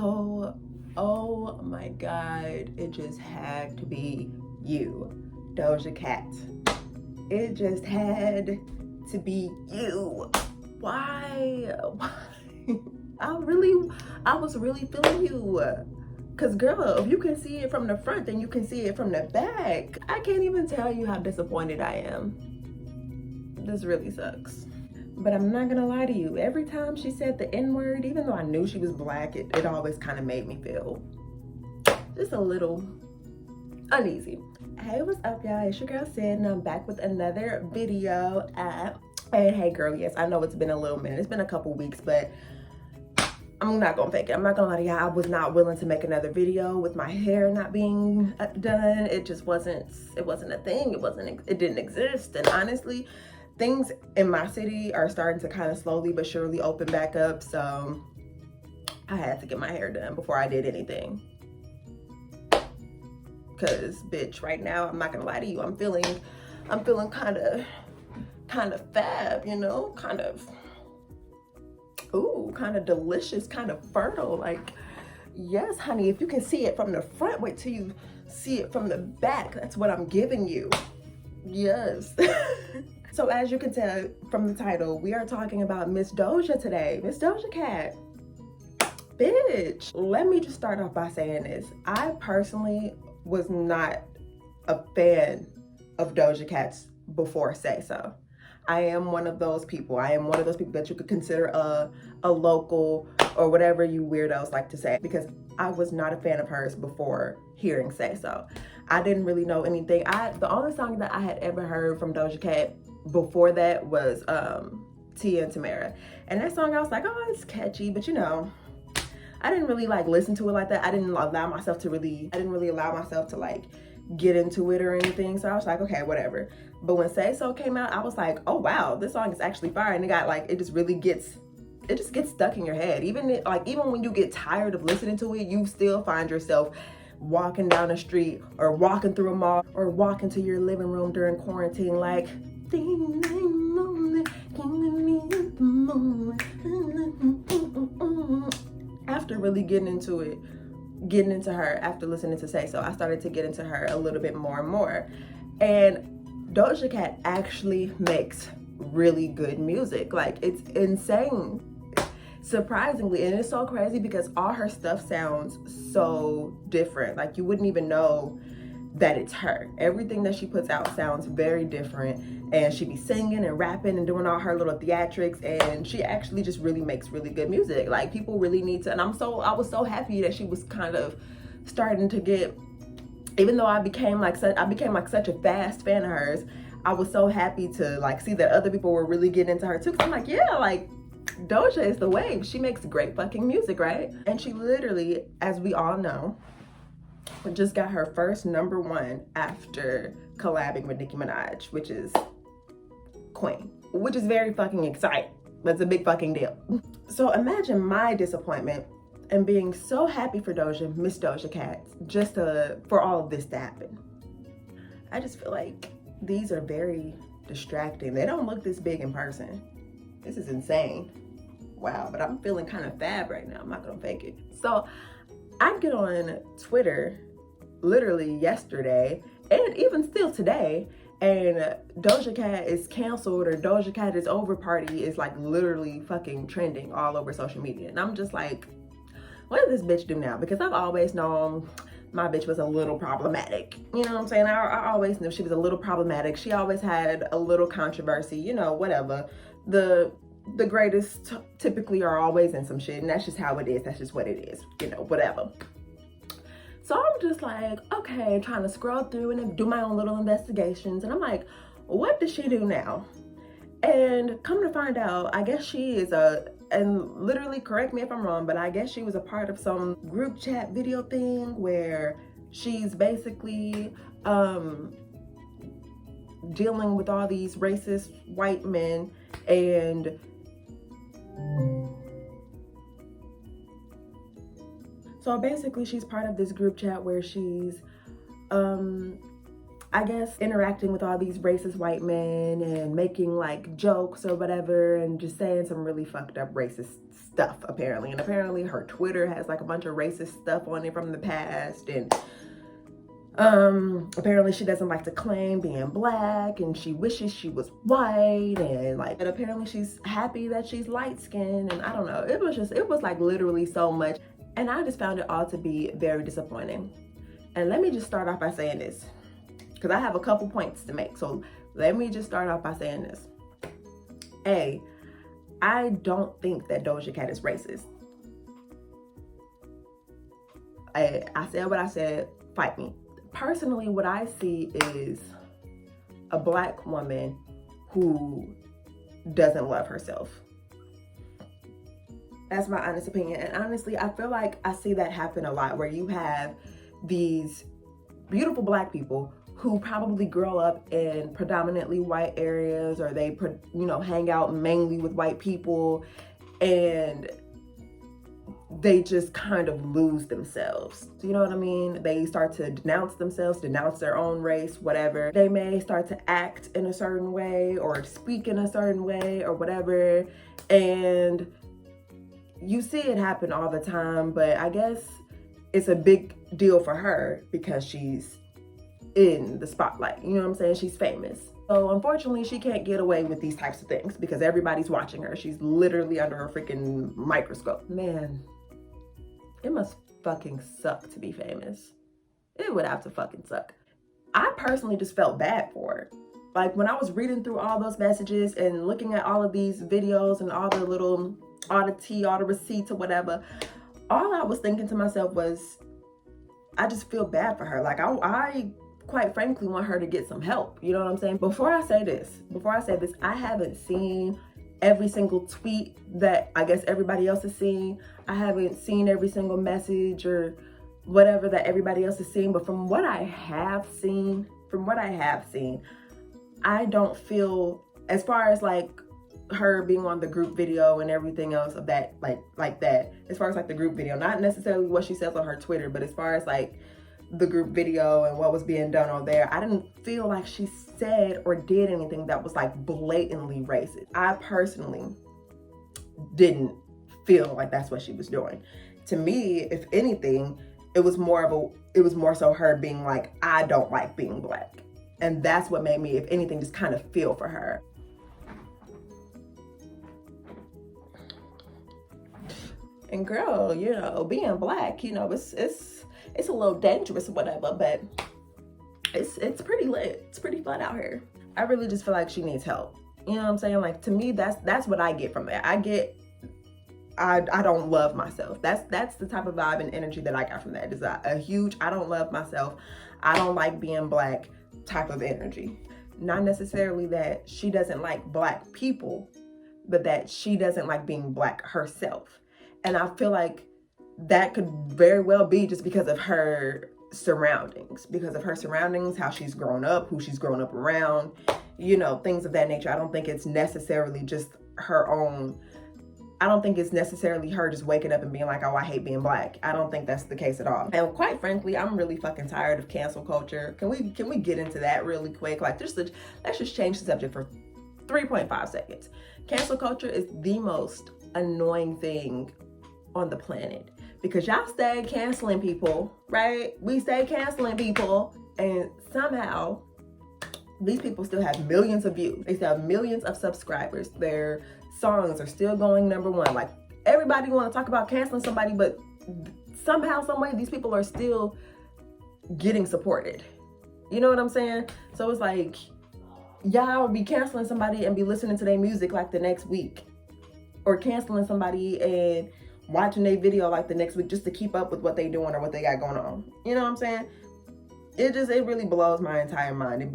Oh my God, it just had to be you, Doja Cat. It just had to be you. Why? I was really feeling you. Cause girl, if you can see it from the front, then you can see it from the back. I can't even tell you how disappointed I am. This really sucks. But I'm not gonna lie to you, every time she said the N-word, even though I knew she was black, it always kind of made me feel just a little uneasy. Hey, what's up, y'all? It's your girl Sid, and I'm back with another video. And hey girl, yes, I know it's been a little minute. It's been a couple weeks, but I'm not gonna fake it. I'm not gonna lie to y'all. I was not willing to make another video with my hair not being done. It just wasn't a thing. It didn't exist. And honestly, things in my city are starting to kind of slowly but surely open back up. So I had to get my hair done before I did anything. Cause bitch, right now, I'm not gonna lie to you. I'm feeling kind of fab, you know, kind of delicious, kind of fertile. Like, yes, honey, if you can see it from the front, wait till you see it from the back. That's what I'm giving you. Yes. So as you can tell from the title, we are talking about Miss Doja today. Miss Doja Cat. Bitch. Let me just start off by saying this. I personally was not a fan of Doja Cat's before Say So. I am one of those people. I am one of those people that you could consider a local or whatever you weirdos like to say, because I was not a fan of hers before hearing Say So. I didn't really know anything. The only song that I had ever heard from Doja Cat before that was Tia and Tamara. And that song, I was like, oh, it's catchy, but you know, I didn't really like listen to it like that. I didn't really allow myself to like get into it or anything. So I was like, okay, whatever. But when Say So came out, I was like, oh wow, this song is actually fire. And it just gets stuck in your head. Even when you get tired of listening to it, you still find yourself walking down the street or walking through a mall or walking to your living room during quarantine like, after really getting into her after listening to Say So, I started to get into her a little bit more and more. And Doja Cat actually makes really good music. Like, it's insane, surprisingly. And it's so crazy because all her stuff sounds so different. Like, you wouldn't even know that it's her. Everything that she puts out sounds very different, and she be singing and rapping and doing all her little theatrics, and she actually just really makes really good music. Like, people really need to, and I was so happy that she was kind of starting to get, even though I became like such a fast fan of hers, I was so happy to like see that other people were really getting into her too. Cause I'm like, yeah, like Doja is the wave. She makes great fucking music, right? And she literally, as we all know, just got her first #1 after collabing with Nicki Minaj, which is Queen, which is very fucking exciting. That's a big fucking deal. So imagine my disappointment and being so happy for Miss Doja Cat, just for all of this to happen. I just feel like these are very distracting. They don't look this big in person. This is insane. Wow, but I'm feeling kind of fab right now. I'm not gonna fake it. So I get on Twitter literally yesterday and even still today, and Doja Cat is canceled or Doja Cat is over party is like literally fucking trending all over social media. And I'm just like, what does this bitch do now? Because I've always known my bitch was a little problematic. You know what I'm saying? I always knew she was a little problematic. She always had a little controversy, you know, whatever. The greatest typically are always in some shit, and that's just how it is. That's just what it is, you know, whatever. So I'm just like, okay, trying to scroll through and do my own little investigations. And I'm like, what does she do now? And come to find out, I guess she is and literally correct me if I'm wrong, but I guess she was a part of some group chat video thing where she's basically dealing with all these racist white men. And so basically she's part of this group chat where she's I guess, interacting with all these racist white men and making like jokes or whatever and just saying some really fucked up racist stuff apparently. And apparently her Twitter has like a bunch of racist stuff on it from the past. And apparently she doesn't like to claim being black and she wishes she was white, and like, and apparently she's happy that she's light-skinned, and I don't know, it was like literally so much, and I just found it all to be very disappointing. And let me just start off by saying this, because I have a couple points to make. So let me just start off by saying this. A, I don't think that Doja Cat is racist. I said what I said, fight me. Personally, what I see is a black woman who doesn't love herself. That's my honest opinion. And honestly, I feel like I see that happen a lot, where you have these beautiful black people who probably grow up in predominantly white areas, or they, you know, hang out mainly with white people, and they just kind of lose themselves. You know what I mean? They start to denounce themselves, denounce their own race, whatever. They may start to act in a certain way or speak in a certain way or whatever. And you see it happen all the time, but I guess it's a big deal for her because she's in the spotlight. You know what I'm saying? She's famous. So unfortunately, she can't get away with these types of things because everybody's watching her. She's literally under a freaking microscope. Man, it must fucking suck to be famous. It would have to fucking suck. I personally just felt bad for her. Like when I was reading through all those messages and looking at all of these videos and all the tea, all the receipts or whatever, all I was thinking to myself was, I just feel bad for her. Like I quite frankly want her to get some help. You know what I'm saying? Before I say this, I haven't seen every single tweet that I guess everybody else is seeing. I haven't seen every single message or whatever that everybody else is seeing. But from what I have seen, I don't feel, as far as like her being on the group video and everything else of that, like that, as far as like the group video, not necessarily what she says on her Twitter, but as far as like the group video and what was being done on there, I didn't feel like she said or did anything that was like blatantly racist. I personally didn't feel like that's what she was doing. To me, if anything, it was more so her being like, I don't like being black. And that's what made me, if anything, just kind of feel for her. And girl, you know, being black, you know, it's a little dangerous or whatever, but it's pretty lit. It's pretty fun out here. I really just feel like she needs help. You know what I'm saying? Like, to me, that's what I get from that. I don't love myself. That's the type of vibe and energy that I got from that. It's a huge, I don't love myself, I don't like being black type of energy. Not necessarily that she doesn't like black people, but that she doesn't like being black herself. And I feel like that could very well be just because of her surroundings, how she's grown up, who she's grown up around, you know, things of that nature. I don't think it's necessarily just her own. I don't think it's necessarily her just waking up and being like, oh, I hate being black. I don't think that's the case at all. And quite frankly, I'm really fucking tired of cancel culture. Can we get into that really quick? Like, let's just change the subject for 3.5 seconds. Cancel culture is the most annoying thing on the planet, because y'all stay canceling people, right? We stay canceling people, and somehow these people still have millions of views. They still have millions of subscribers. Their songs are still going #1. Like, everybody want to talk about canceling somebody, but somehow, some way, these people are still getting supported. You know what I'm saying? So it's like, y'all would be canceling somebody and be listening to their music like the next week, or canceling somebody and watching their video like the next week just to keep up with what they doing or what they got going on. You know what I'm saying? It really blows my entire mind. It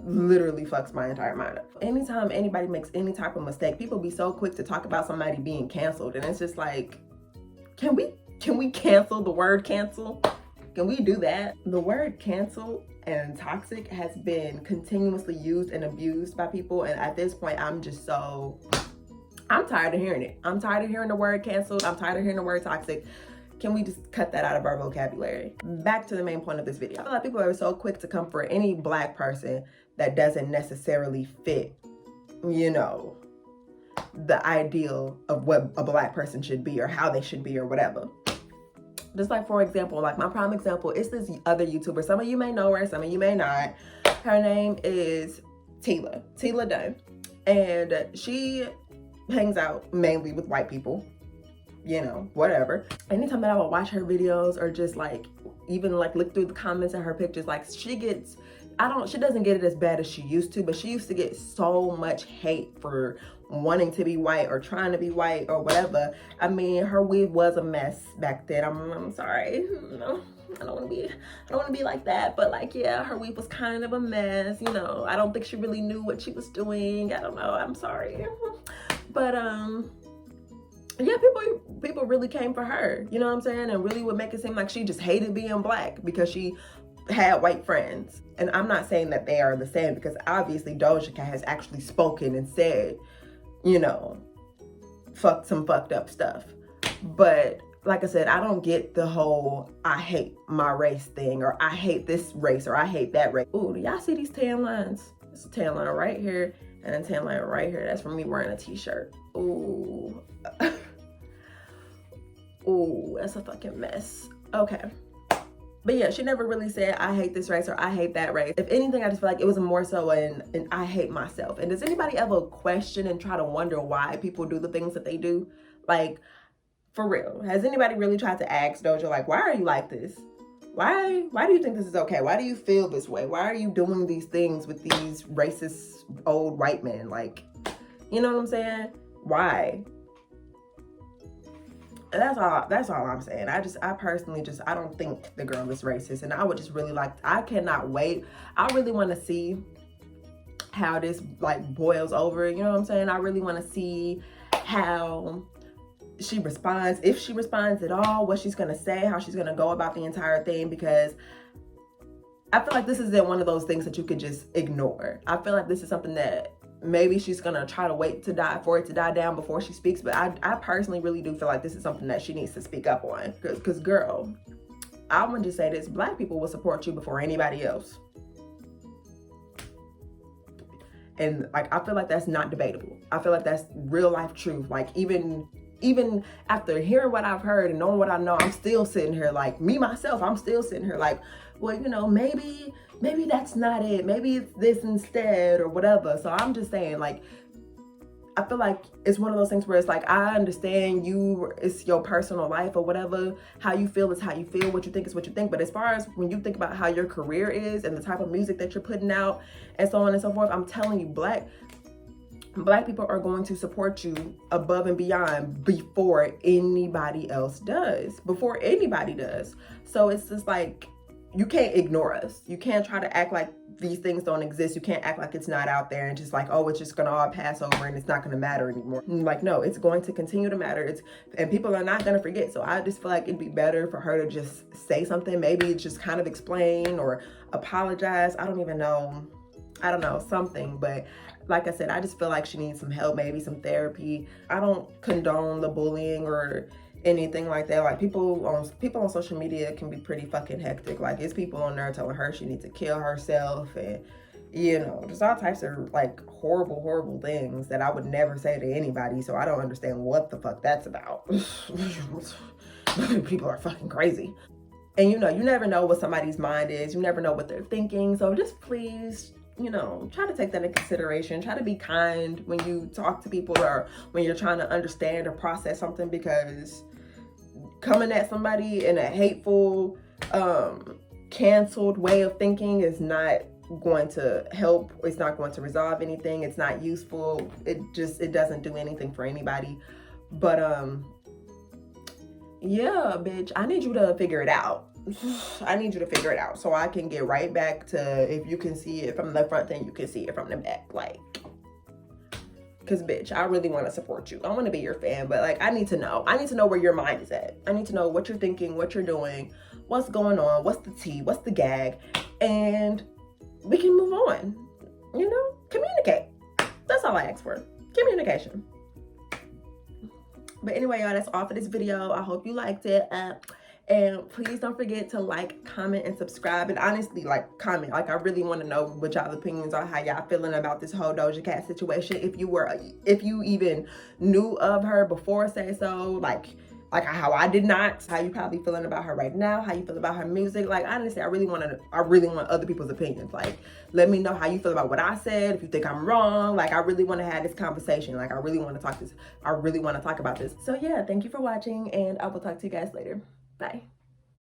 literally fucks my entire mind up. Anytime anybody makes any type of mistake, people be so quick to talk about somebody being canceled. And it's just like, can we cancel the word cancel? Can we do that? The word cancel and toxic has been continuously used and abused by people. And at this point, I'm tired of hearing it. I'm tired of hearing the word canceled. I'm tired of hearing the word toxic. Can we just cut that out of our vocabulary? Back to the main point of this video. I feel like people are so quick to come for any black person that doesn't necessarily fit, you know, the ideal of what a black person should be or how they should be or whatever. Just like, for example, like my prime example is this other YouTuber. Some of you may know her, some of you may not. Her name is Tila Dunn. And she hangs out mainly with white people, you know, whatever. Anytime that I would watch her videos or just like even like look through the comments of her pictures, like she doesn't get it as bad as she used to, but she used to get so much hate for wanting to be white or trying to be white or whatever. I mean, her weave was a mess back then. I'm sorry, you know, I don't want to be like that, but like, yeah, her weave was kind of a mess, you know. I don't think she really knew what she was doing. I don't know, I'm sorry. But yeah, people really came for her, you know what I'm saying, and really would make it seem like she just hated being black because she had white friends. And I'm not saying that they are the same, because obviously Doja Cat has actually spoken and said, you know, some fucked up stuff. But like I said, I don't get the whole I hate my race thing, or I hate this race, or I hate that race. Ooh, do y'all see these tan lines? It's a tan line right here and a tan line right here. That's from me wearing a t-shirt. Ooh. Ooh, that's a fucking mess. Okay. But yeah, she never really said, I hate this race or I hate that race. If anything, I just feel like it was more so an I hate myself. And does anybody ever question and try to wonder why people do the things that they do? Like, for real, has anybody really tried to ask Doja, like, why are you like this? Why do you think this is okay? Why do you feel this way? Why are you doing these things with these racist old white men? Like, you know what I'm saying? Why? And that's all I'm saying. I personally I don't think the girl is racist. And I would just really I cannot wait. I really want to see how this like boils over, you know what I'm saying? I really want to see how she responds, if she responds at all, what she's going to say, how she's going to go about the entire thing, because I feel like this isn't one of those things that you could just ignore. I feel like this is something that maybe she's gonna try to wait for it to die down before she speaks, but I personally really do feel like this is something that she needs to speak up on, because girl, I want to say this, black people will support you before anybody else. And like, I feel like that's not debatable. I feel like that's real life truth. Like, even after hearing what I've heard and knowing what I know, I'm still sitting here like, me myself, I'm still sitting here like, well, you know, maybe that's not it. Maybe it's this instead or whatever. So I'm just saying, like, I feel like it's one of those things where it's like, I understand it's your personal life or whatever. How you feel is how you feel. What you think is what you think. But as far as when you think about how your career is and the type of music that you're putting out and so on and so forth, I'm telling you, black people are going to support you above and beyond before anybody else does. Before anybody does. So it's just like, you can't ignore us. You can't try to act like these things don't exist. You can't act like it's not out there and just like, oh, it's just gonna all pass over and it's not gonna matter anymore. Like, no, it's going to continue to matter. And people are not gonna forget. So I just feel like it'd be better for her to just say something, maybe just kind of explain or apologize. I don't know, something. But like I said, I just feel like she needs some help, maybe some therapy. I don't condone the bullying or anything like that. Like, people on social media can be pretty fucking hectic. Like, it's people on there telling her she needs to kill herself, and you know, just all types of like horrible things that I would never say to anybody. So I don't understand what the fuck that's about. People are fucking crazy. And you know, you never know what somebody's mind is. You never know what they're thinking. So just please, you know, try to take that into consideration. Try to be kind when you talk to people or when you're trying to understand or process something, because coming at somebody in a hateful, canceled way of thinking is not going to help. It's not going to resolve anything. It's not useful. It doesn't do anything for anybody. But yeah, bitch, I need you to figure it out. I need you to figure it out so I can get right back to, if you can see it from the front, then you can see it from the back. Like, because bitch, I really want to support you. I want to be your fan, but like, I need to know where your mind is at. I need to know what you're thinking, what you're doing, what's going on, what's the tea, what's the gag, and we can move on. You know, communicate. That's all I ask for. Communication. But anyway, y'all, that's all for this video. I hope you liked it. And please don't forget to like, comment, and subscribe. And honestly, like, comment. Like, I really want to know what y'all's opinions are, how y'all feeling about this whole Doja Cat situation. If you even knew of her before Say So, like how I did not, how you probably feeling about her right now, how you feel about her music. Like, honestly, I really want other people's opinions. Like, let me know how you feel about what I said, if you think I'm wrong. Like, I really want to have this conversation. Like, I really want to talk about this. So yeah, thank you for watching, and I will talk to you guys later. Bye.